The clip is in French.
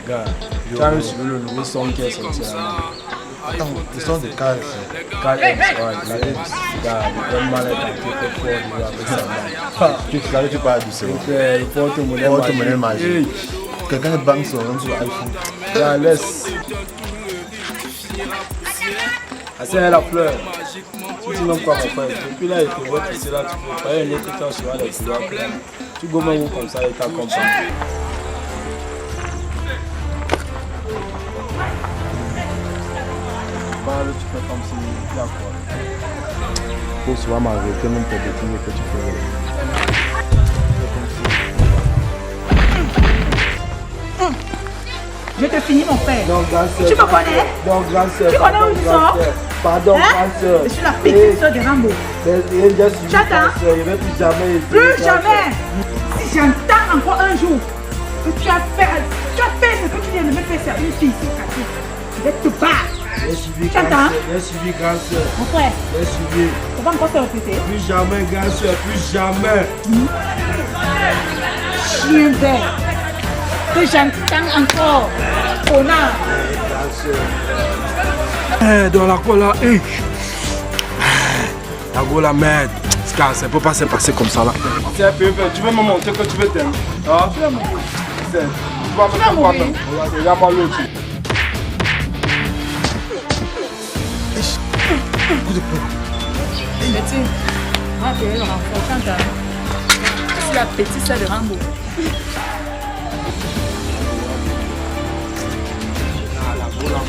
Gars, tu as suivi le nouveau son qui est sorti là. Attends, le son de Carl. Carl X, ouais, Carl X. Gars, le mal est un peu fort avec ça. Tu parles du second. Le porte-monnaie magique. Quelqu'un banque son nom sur l'iPhone. Gars, laisse. C'est la fleur. Si tu n'aimes pas mon frère, depuis là, il te voit ici là, tu peux pas un autre temps sur les couloirs. Tu gommes un comme ça et t'accompagnes. Tu fais comme si il y a quoi. Faut souvent m'arrêter même pour détenir que tu fais. Je te finis mon père. Donc, tu me connais? Donc, tu connais où ils sont? Pardon, grande-sœur. Je suis la petite soeur de Rambo. Tu attends? Je ne vais plus jamais. Plus jamais. Si j'entends encore un jour que tu as fait ce que tu viens de me faire servir une fille, je vais te battre. Tu attends? J'ai suivi, grande-sœur. Mon frère. J'ai suivi. Tu vas encore te répéter? Plus jamais, grande-sœur, plus jamais. Chien vert. Que j'entends encore. Connard. Dans la cour là, la go la merde. Ça ne peut pas se passer comme ça là. Tu veux me montrer que tu veux t'aimer. Ah? Tu vas me mourir. Tu vas me faire quoi? Regarde-moi l'autre. Betty, on va payer le renfort. Je suis la petite sœur de Rambo. La go la